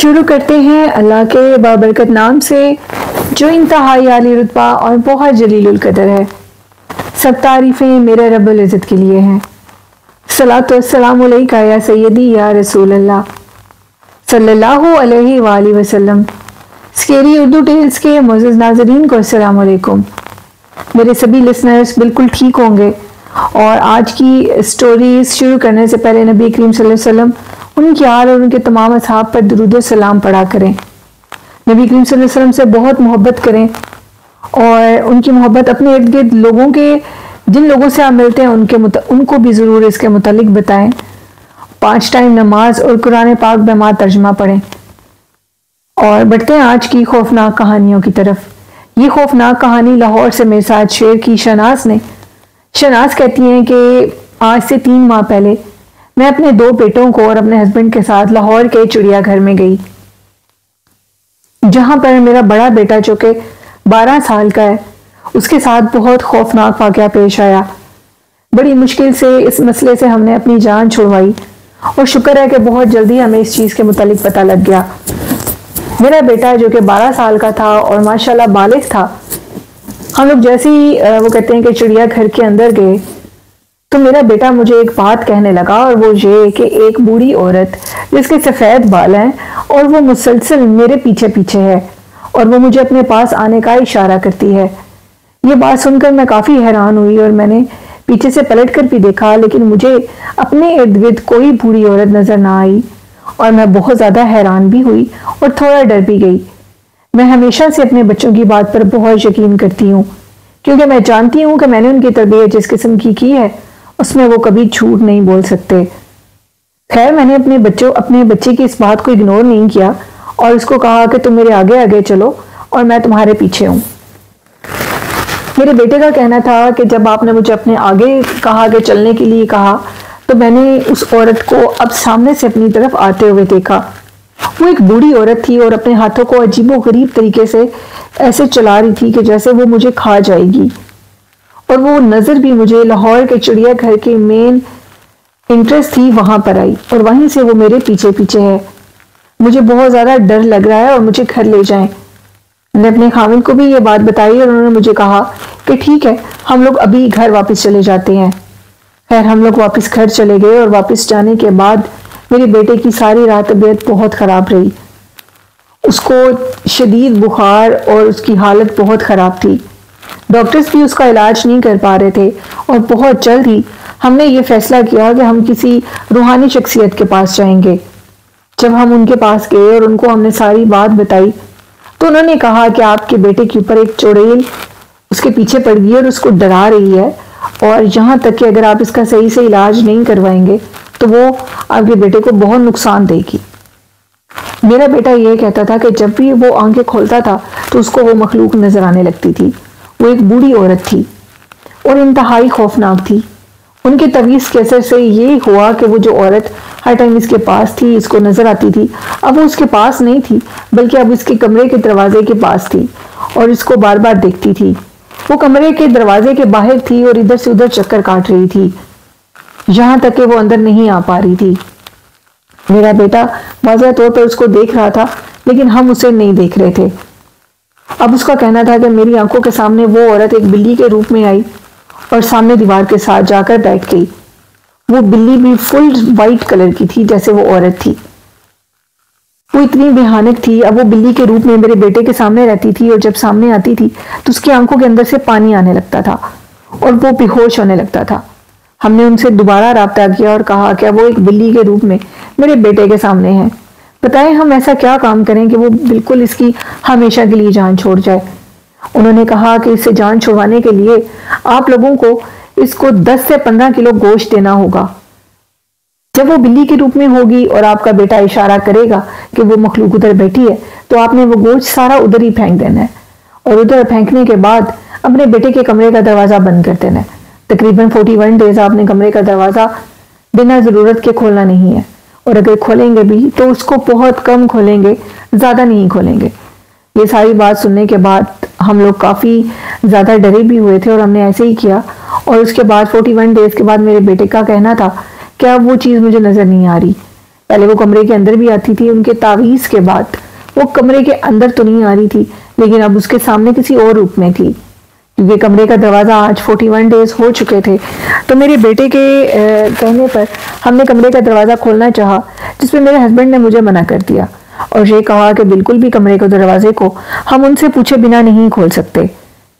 शुरू करते हैं अल्लाह के बाबरकत नाम से जो इंतहाई आली रुतबा और बहुत जलीलुल कदर है। सब तारीफ़ें मेरे रब्बुल इज़्ज़त के लिए हैं। सलातो वस्सलामु अलैका या सय्यदी या रसूल अल्लाह सल्लल्लाहु अलैहि वाली वसल्लम। स्केरी उर्दू टेल्स के मोअज़्ज़ज़ नाज़रीन को अस्सलामु अलैकुम। मेरे सभी लिसनर्स बिल्कुल ठीक होंगे और आज की स्टोरीज शुरू करने से पहले नबी करीम सल्लल्लाहु अलैहि वसल्लम, उनके आल और उनके तमाम असहाब पर दुरूद व सलाम पढ़ा करें। नबी करीम सल्लल्लाहु अलैहि वसल्लम से बहुत मोहब्बत करें और उनकी मोहब्बत अपने इर्द गिर्द लोगों के, जिन लोगों से आप मिलते हैं उनको भी ज़रूर इसके मुतालिक बताएं। 5 टाइम नमाज और कुरान पाक बेमा तर्जमा पढ़ें। और बढ़ते हैं आज की खौफनाक कहानियों की तरफ। ये खौफनाक कहानी लाहौर से मेरे साथ शेयर की शनाज ने। शनाज कहती हैं कि आज से 3 माह पहले मैं अपने 2 बेटों को और अपने हस्बैंड के साथ लाहौर के चिड़ियाघर में गई, जहां पर मेरा बड़ा बेटा जो कि 12 साल का है, उसके साथ बहुत खौफनाक वाकया पेश आया। बड़ी मुश्किल से इस मसले से हमने अपनी जान छुड़वाई और शुक्र है कि बहुत जल्दी हमें इस चीज़ के मुतालिक पता लग गया। मेरा बेटा जो कि 12 साल का था और माशाल्लाह बालिग था, हम लोग जैसे ही वो कहते हैं कि चिड़ियाघर के अंदर गए तो मेरा बेटा मुझे एक बात कहने लगा, और वो ये कि एक बूढ़ी औरत जिसके सफ़ेद बाल हैं और वो मुसलसल मेरे पीछे पीछे है और वो मुझे अपने पास आने का इशारा करती है। ये बात सुनकर मैं काफ़ी हैरान हुई और मैंने पीछे से पलट कर भी देखा, लेकिन मुझे अपने इर्द गिर्द कोई बूढ़ी औरत नजर ना आई और मैं बहुत ज़्यादा हैरान भी हुई और थोड़ा डर भी गई। मैं हमेशा से अपने बच्चों की बात पर बहुत यकीन करती हूँ, क्योंकि मैं जानती हूँ कि मैंने उनकी तरबियत जिस किस्म की है उसमें वो कभी झूठ नहीं बोल सकते। खैर, मैंने अपने बच्चे की इस बात को इग्नोर नहीं किया और उसको कहा कि तुम मेरे आगे आगे चलो और मैं तुम्हारे पीछे हूँ। मेरे बेटे का कहना था कि जब आपने मुझे अपने आगे कहा कि चलने के लिए कहा तो मैंने उस औरत को अब सामने से अपनी तरफ आते हुए देखा। वो एक बूढ़ी औरत थी और अपने हाथों को अजीबोगरीब तरीके से ऐसे चला रही थी कि जैसे वो मुझे खा जाएगी। और वो नज़र भी मुझे लाहौर के चिड़ियाघर के मेन इंटरेस्ट थी वहां पर आई और वहीं से वो मेरे पीछे पीछे है। मुझे बहुत ज़्यादा डर लग रहा है और मुझे घर ले जाएं। मैंने अपने खाविंद को भी ये बात बताई और उन्होंने मुझे कहा कि ठीक है, हम लोग अभी घर वापस चले जाते हैं। खैर, हम लोग वापस घर चले गए और वापस जाने के बाद मेरे बेटे की सारी रात तबीयत बहुत ख़राब रही। उसको शदीद बुखार और उसकी हालत बहुत ख़राब थी। डॉक्टर्स भी उसका इलाज नहीं कर पा रहे थे और बहुत जल्द ही हमने ये फैसला किया कि हम किसी रूहानी शख्सियत के पास जाएंगे। जब हम उनके पास गए और उनको हमने सारी बात बताई तो उन्होंने कहा कि आपके बेटे के ऊपर एक चुड़ैल उसके पीछे पड़ गई और उसको डरा रही है, और यहाँ तक कि अगर आप इसका सही से इलाज नहीं करवाएंगे तो वो आपके बेटे को बहुत नुकसान देगी। मेरा बेटा ये कहता था कि जब भी वो आंखें खोलता था तो उसको वो मखलूक नजर आने लगती थी। वो एक बूढ़ी औरत थी और इंतहाई खौफनाक थी। उनके तवीज़ के असर से ये हुआ कि वो जो औरत हर टाइम इसके पास थी, इसको नजर आती थी, अब वो उसके पास नहीं थी बल्कि अब इसके कमरे के दरवाजे के पास थी और इसको बार बार देखती थी। वो कमरे के दरवाजे के बाहर थी और इधर से उधर चक्कर काट रही थी, यहाँ तक कि वो अंदर नहीं आ पा रही थी। मेरा बेटा वाज़ह तौर पर उसको देख रहा था, लेकिन हम उसे नहीं देख रहे थे। अब उसका कहना था कि मेरी आंखों के सामने वो औरत एक बिल्ली के रूप में आई और सामने दीवार के साथ जाकर बैठ गई। वो बिल्ली भी फुल वाइट कलर की थी जैसे वो औरत थी। वो इतनी भयानक थी। अब वो बिल्ली के रूप में मेरे बेटे के सामने रहती थी और जब सामने आती थी तो उसकी आंखों के अंदर से पानी आने लगता था और वो बेहोश होने लगता था। हमने उनसे दोबारा राब्ता किया और कहा कि वो एक बिल्ली के रूप में मेरे बेटे के सामने है, बताएं हम ऐसा क्या काम करें कि वो बिल्कुल इसकी हमेशा के लिए जान छोड़ जाए। उन्होंने कहा कि इससे जान छुड़वाने के लिए आप लोगों को इसको 10 से 15 किलो गोश्त देना होगा। जब वो बिल्ली के रूप में होगी और आपका बेटा इशारा करेगा कि वो मखलूक उधर बैठी है तो आपने वो गोश्त सारा उधर ही फेंक देना है और उधर फेंकने के बाद अपने बेटे के कमरे का दरवाजा बंद कर देना है। तकरीबन 41 डेज आपने कमरे का दरवाजा बिना ज़रूरत के खोलना नहीं है, और अगर खोलेंगे भी तो उसको बहुत कम खोलेंगे, ज़्यादा नहीं खोलेंगे। ये सारी बात सुनने के बाद हम लोग काफ़ी ज़्यादा डरे भी हुए थे और हमने ऐसे ही किया। और उसके बाद 41 डेज के बाद मेरे बेटे का कहना था क्या वो चीज़ मुझे नज़र नहीं आ रही, पहले वो कमरे के अंदर भी आती थी, उनके तावीज़ के बाद वो कमरे के अंदर तो नहीं आ रही थी, लेकिन अब उसके सामने किसी और रूप में थी, क्योंकि कमरे का दरवाज़ा आज 41 डेज हो चुके थे। तो मेरे बेटे के कहने पर हमने कमरे का दरवाज़ा खोलना चाहा, जिसमें मेरे हस्बैंड ने मुझे मना कर दिया और ये कहा कि बिल्कुल भी कमरे के दरवाजे को हम उनसे पूछे बिना नहीं खोल सकते।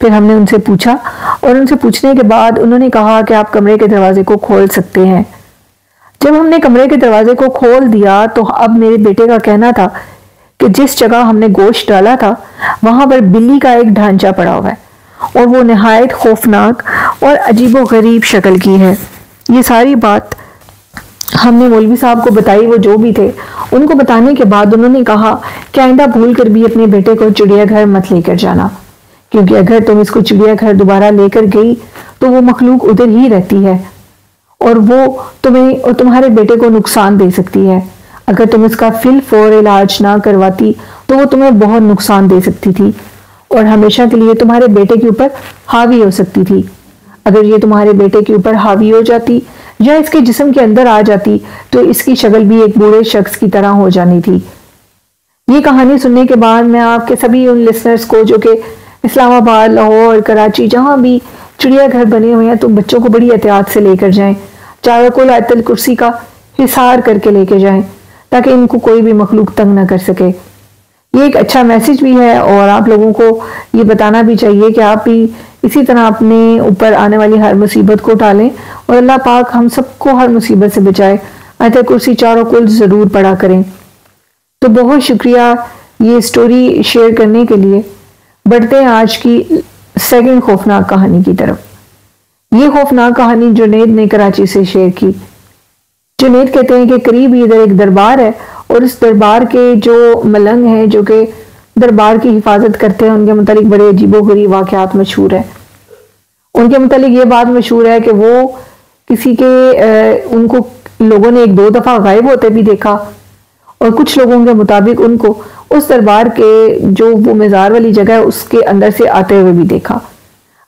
फिर हमने उनसे पूछा और उनसे पूछने के बाद उन्होंने कहा कि आप कमरे के दरवाजे को खोल सकते हैं। जब हमने कमरे के दरवाजे को खोल दिया तो अब मेरे बेटे का कहना था कि जिस जगह हमने गोश्त डाला था वहां पर बिल्ली का एक ढांचा पड़ा हुआ है और वो नहायत खौफनाक और अजीबो गरीब शक्ल की है। ये सारी बात हमने मौलवी साहब को बताई, वो जो भी थे उनको बताने के बाद उन्होंने कहा कि आइंदा भूल कर भी अपने बेटे को चिड़ियाघर मत लेकर जाना, क्योंकि अगर तुम इसको चिड़ियाघर दोबारा लेकर गई तो वो मखलूक उधर ही रहती है और वो तुम्हें और तुम्हारे बेटे को नुकसान दे सकती है। अगर तुम इसका फिल फौर इलाज ना करवाती तो वो तुम्हें बहुत नुकसान दे सकती थी और हमेशा के लिए तुम्हारे बेटे के ऊपर हावी हो सकती थी। अगर ये तुम्हारे बेटे के ऊपर हावी हो जाती या इसके जिस्म के अंदर आ जाती तो इसकी शक्ल भी एक बूढ़े शख्स की तरह हो जानी थी। ये कहानी सुनने के बाद मैं आपके सभी उन लिसनर्स को जो कि इस्लामाबाद, लाहौर, कराची जहां भी चिड़ियाघर बने हुए हैं, तो बच्चों को बड़ी एहतियात से लेकर जाएं, चारों को आयतल कुर्सी का हिसार करके लेके जाएं ताकि इनको कोई भी मखलूक तंग ना कर सके। ये एक अच्छा मैसेज भी है और आप लोगों को ये बताना भी चाहिए कि आप भी इसी तरह अपने ऊपर आने वाली हर मुसीबत को टालें और अल्लाह पाक हम सबको हर मुसीबत से बचाए। आयतल कुर्सी चारों कुल जरूर पढ़ा करें। तो बहुत शुक्रिया ये स्टोरी शेयर करने के लिए। बढ़ते हैं आज की सेकंड खौफनाक कहानी की तरफ। ये खौफनाक कहानी जुनैद ने कराची से शेयर की। जुनैद कहते हैं कि करीब इधर एक दरबार है और इस दरबार के जो मलंग हैं जो कि दरबार की हिफाजत करते हैं, उनके मुतालिक बड़े अजीबोगरीब वाक़यात मशहूर है। उनके मुतालिक ये बात मशहूर है कि वो किसी के उनको लोगों ने एक दो दफा गायब होते भी देखा और कुछ लोगों के मुताबिक उनको उस दरबार के जो वो मज़ार वाली जगह है उसके अंदर से आते हुए भी देखा।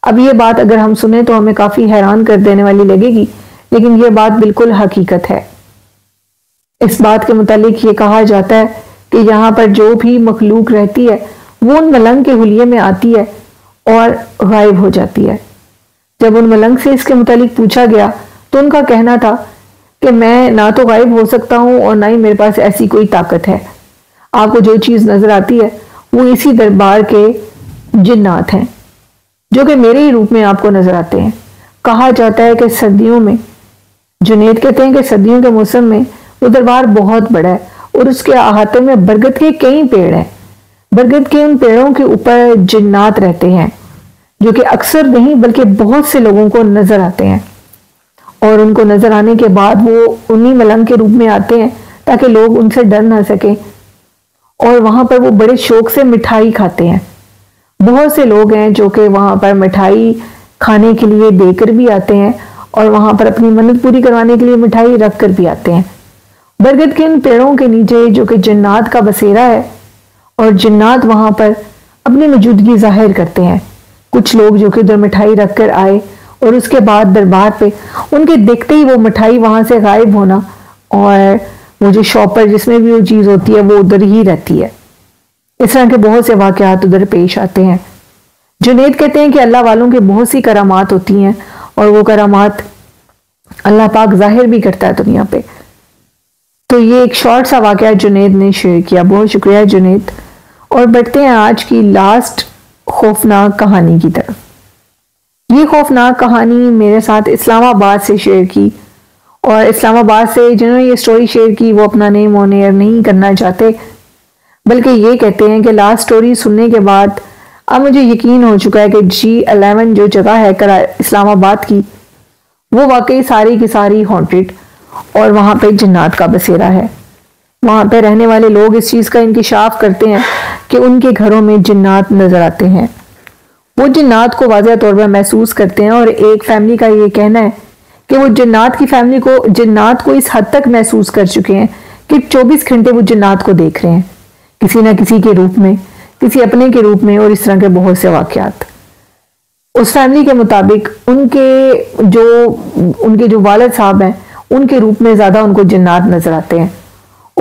अब ये बात अगर हम सुने तो हमें काफी हैरान कर देने वाली लगेगी, लेकिन ये बात बिल्कुल हकीकत है। इस बात के मुतालिक ये कहा जाता है कि यहाँ पर जो भी मखलूक रहती है वो उन मलंग के हुलिये में आती है और गायब हो जाती है। जब उन मलंग से इसके मुतालिक पूछा गया तो उनका कहना था कि मैं ना तो गायब हो सकता हूँ और ना ही मेरे पास ऐसी कोई ताकत है। आपको जो चीज नजर आती है वो इसी दरबार के जिन्नात हैं जो कि मेरे ही रूप में आपको नजर आते हैं। कहा जाता है कि सर्दियों में, जुनैद कहते हैं कि सर्दियों के मौसम में वो दरबार बहुत बड़ा है और उसके अहाते में बरगद के कई पेड़ हैं। बरगद के उन पेड़ों के ऊपर जिन्नात रहते हैं जो कि अक्सर नहीं बल्कि बहुत से लोगों को नजर आते हैं और उनको नजर आने के बाद वो उन्हीं मलंग के रूप में आते हैं ताकि लोग उनसे डर ना सके और वहां पर वो बड़े शौक से मिठाई खाते हैं। बहुत से लोग हैं जो कि वहां पर मिठाई खाने के लिए देकर भी आते हैं और वहां पर अपनी मन्नत पूरी करवाने के लिए मिठाई रख कर भी आते हैं। बरगद के इन पेड़ों के नीचे जो कि जिन्नात का बसेरा है और जिन्नात वहां पर अपनी मौजूदगी जाहिर करते हैं। कुछ लोग जो कि उधर मिठाई रख कर आए और उसके बाद दरबार पे उनके देखते ही वो मिठाई वहां से गायब होना और वो जो शॉपर जिसमें भी वो चीज होती है वो उधर ही रहती है। इस तरह के बहुत से वाकयात उधर पेश आते हैं। जुनैद कहते हैं कि अल्लाह वालों के बहुत सी करामात होती हैं और वो करामात अल्लाह पाक जाहिर भी करता है दुनिया पे। तो ये एक शॉर्ट सा वाकया जुनैद ने शेयर किया। बहुत शुक्रिया जुनैद। और बढ़ते हैं आज की लास्ट खौफनाक कहानी की तरफ। ये खौफनाक कहानी मेरे साथ इस्लामाबाद से शेयर की और इस्लामाबाद से जिन्होंने ये स्टोरी शेयर की वो अपना नेम ऑन एयर नहीं करना चाहते, बल्कि ये कहते हैं कि लास्ट स्टोरी सुनने के बाद अब मुझे यकीन हो चुका है कि G11 जो जगह है इस्लामाबाद की वो वाकई सारी की सारी हॉन्टेड और वहां पे जिन्नात का बसेरा है। वहां पे रहने वाले लोग इस चीज का इंकिशाफ करते हैं कि उनके घरों में जिन्नात नजर आते हैं। वो जिन्नात को वाज़ह तौर पर महसूस करते हैं और एक फैमिली का ये कहना है कि वो जिन्नात की फैमिली को जिन्नात को इस हद तक महसूस कर चुके हैं कि 24 घंटे वो जिन्नात को देख रहे हैं, किसी ना किसी के रूप में, किसी अपने के रूप में और इस तरह के बहुत से वाकयात। उस फैमिली के मुताबिक उनके जो वालिद साहब हैं उनके रूप में ज्यादा उनको जिन्नात नजर आते हैं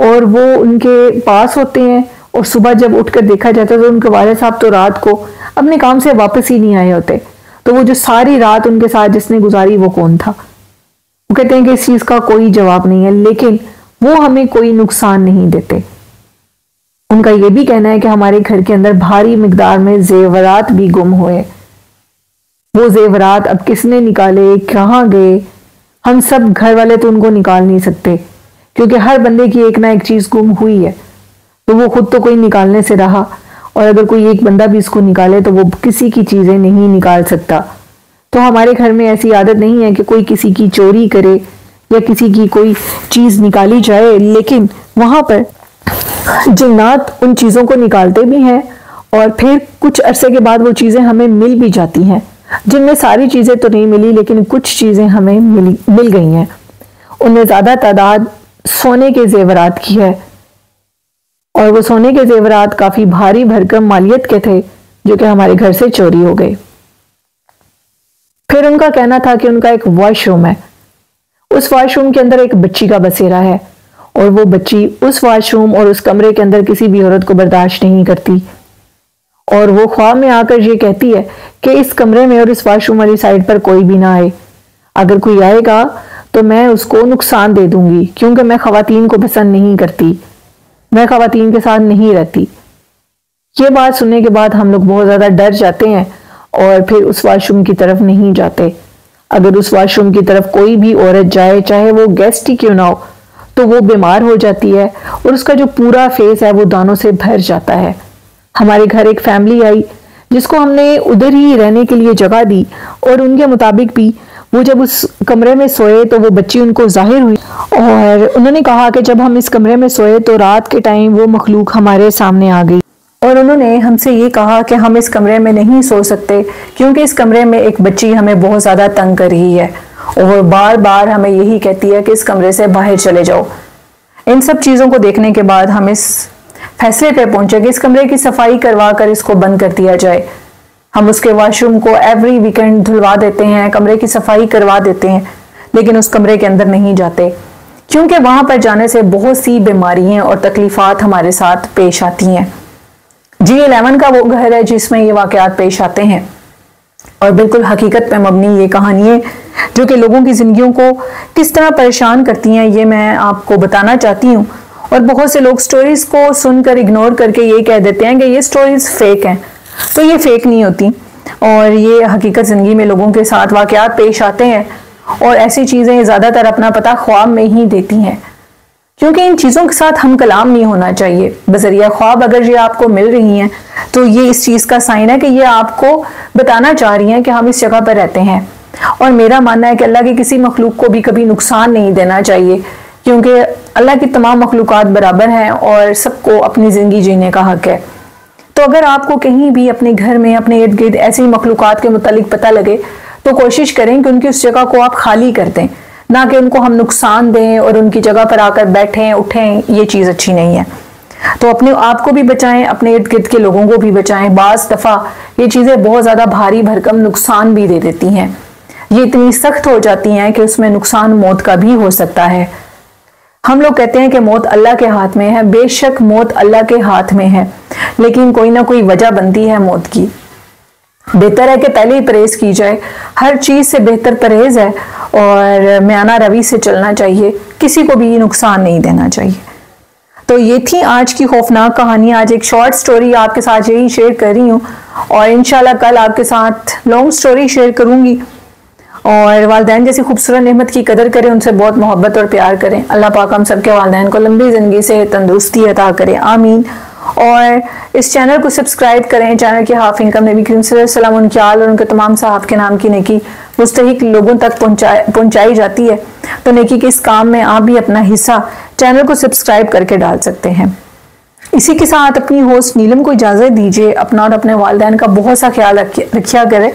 और वो उनके पास होते हैं, और सुबह जब उठकर देखा जाता है तो उनके वालिद साहब तो रात को अपने काम से वापस ही नहीं आए होते। तो वो जो सारी रात उनके साथ जिसने गुजारी वो कौन था? वो कहते हैं कि इस चीज का कोई जवाब नहीं है, लेकिन वो हमें कोई नुकसान नहीं देते। उनका यह भी कहना है कि हमारे घर के अंदर भारी मिकदार में जेवरात भी गुम हुए। वो जेवरात अब किसने निकाले, कहाँ गए, हम सब घर वाले तो उनको निकाल नहीं सकते, क्योंकि हर बंदे की एक ना एक चीज गुम हुई है, तो वो खुद तो कोई निकालने से रहा, और अगर कोई एक बंदा भी इसको निकाले तो वो किसी की चीजें नहीं निकाल सकता। तो हमारे घर में ऐसी आदत नहीं है कि कोई किसी की चोरी करे या किसी की कोई चीज निकाली जाए, लेकिन वहां पर जिन्नात उन चीजों को निकालते भी हैं, और फिर कुछ अरसे के बाद वो चीजें हमें मिल भी जाती हैं, जिनमें सारी चीजें तो नहीं मिली लेकिन कुछ चीजें हमें मिल गई हैं। उनमें ज्यादा तादाद सोने के जेवरात की है, और वो सोने के जेवरात काफी भारी भरकम मालियत के थे जो कि हमारे घर से चोरी हो गए। फिर उनका कहना था कि उनका एक वॉशरूम है, उस वॉशरूम के अंदर एक बच्ची का बसेरा है, और वो बच्ची उस वॉशरूम और उस कमरे के अंदर किसी भी औरत को बर्दाश्त नहीं करती, और वो ख्वाब में आकर ये कहती है कि इस कमरे में और इस वॉशरूम वाली साइड पर कोई भी ना आए, अगर कोई आएगा तो मैं उसको नुकसान दे दूंगी, क्योंकि मैं खवातीन को पसंद नहीं करती, मैं खवातीन के साथ नहीं रहती। ये बात सुनने के बाद हम लोग बहुत ज्यादा डर जाते हैं और फिर उस वॉशरूम की तरफ नहीं जाते। अगर उस वॉशरूम की तरफ कोई भी औरत जाए, चाहे वो गेस्ट ही क्यों ना हो, तो वो बीमार हो जाती है और उसका जो पूरा फेस है वो दानों से भर जाता है। हमारे घर एक फैमिली आई जिसको हमने उधर ही रहने के लिए जगह दी, और उनके मुताबिक भी वो जब उस कमरे में सोए तो वो बच्ची उनको जाहिर हुई, और उन्होंने कहा कि जब हम इस कमरे में सोए तो रात के टाइम वो मखलूक हमारे सामने आ गई, और उन्होंने हमसे ये कहा कि हम इस कमरे में नहीं सो सकते क्योंकि इस कमरे में एक बच्ची हमें बहुत ज़्यादा तंग कर रही है, और वो बार बार हमें यही कहती है कि इस कमरे से बाहर चले जाओ। इन सब चीज़ों को देखने के बाद हम इस फैसले पे पहुंचे कि इस कमरे की सफाई करवा कर इसको बंद कर दिया जाए। हम उसके वॉशरूम को एवरी वीकेंड धुलवा देते हैं, कमरे की सफाई करवा देते हैं, लेकिन उस कमरे के अंदर नहीं जाते, क्योंकि वहां पर जाने से बहुत सी बीमारियां और तकलीफात हमारे साथ पेश आती हैं। G11 का वो घर है जिसमें ये वाकयात पेश आते हैं, और बिल्कुल हकीकत पे मबनी ये कहानियां जो कि लोगों की जिंदगियों को किस तरह परेशान करती हैं, ये मैं आपको बताना चाहती हूँ। और बहुत से लोग स्टोरीज को सुनकर इग्नोर करके ये कह देते हैं कि ये स्टोरीज फेक हैं, तो ये फेक नहीं होती, और ये हकीकत जिंदगी में लोगों के साथ वाकयात पेश आते हैं, और ऐसी चीजें ज्यादातर अपना पता ख्वाब में ही देती हैं, क्योंकि इन चीजों के साथ हम कलाम नहीं होना चाहिए। बजरिया ख्वाब अगर ये आपको मिल रही हैं तो ये इस चीज का साइन है कि ये आपको बताना चाह रही हैं कि हम इस जगह पर रहते हैं। और मेरा मानना है कि अल्लाह की किसी मखलूक को भी कभी नुकसान नहीं देना चाहिए, क्योंकि अल्लाह की तमाम मखलूकात बराबर हैं और सबको अपनी जिंदगी जीने का हक है। तो अगर आपको कहीं भी अपने घर में, अपने इर्द गिर्द ऐसी मखलूकात के मुतालिक पता लगे तो कोशिश करें कि उनकी उस जगह को आप खाली कर दें, ना कि उनको हम नुकसान दें और उनकी जगह पर आकर बैठें उठें। ये चीज़ अच्छी नहीं है। तो अपने आप को भी बचाएं, अपने इर्द गिर्द के लोगों को भी बचाएं। बाज़ दफ़ा ये चीज़ें बहुत ज़्यादा भारी भरकम नुकसान भी दे देती हैं, ये इतनी सख्त हो जाती हैं कि उसमें नुकसान मौत का भी हो सकता है। हम लोग कहते हैं कि मौत अल्लाह के हाथ में है, बेशक मौत अल्लाह के हाथ में है, लेकिन कोई ना कोई वजह बनती है मौत की। बेहतर है कि पहले ही परहेज की जाए, हर चीज से बेहतर परहेज है, और म्याना रवि से चलना चाहिए, किसी को भी नुकसान नहीं देना चाहिए। तो ये थी आज की खौफनाक कहानी। आज एक शॉर्ट स्टोरी आपके साथ यही शेयर कर रही हूँ, और इंशाल्लाह कल आपके साथ लॉन्ग स्टोरी शेयर करूंगी। और वालिदैन जैसी खूबसूरत नेमत की कदर करें, उनसे बहुत मोहब्बत और प्यार करें। अल्लाह पाक हम सबके वालिदैन को लंबी ज़िंदगी से तंदुरुस्ती अता करे, आमीन। और इस चैनल को सब्सक्राइब करें। चैनल के हाफिज का नबी करीम सल्लल्लाहु अलैहि वसल्लम, उनके आल और उनके तमाम साहब के नाम की नेकी मुस्तहिक लोगों तक पहुंचाई जाती है। तो नेकी के इस काम में आप भी अपना हिस्सा चैनल को सब्सक्राइब करके डाल सकते हैं। इसी के साथ अपनी होस्ट नीलम को इजाज़त दीजिए। अपना और अपने वालिदैन का बहुत सा ख्याल रखिया करें।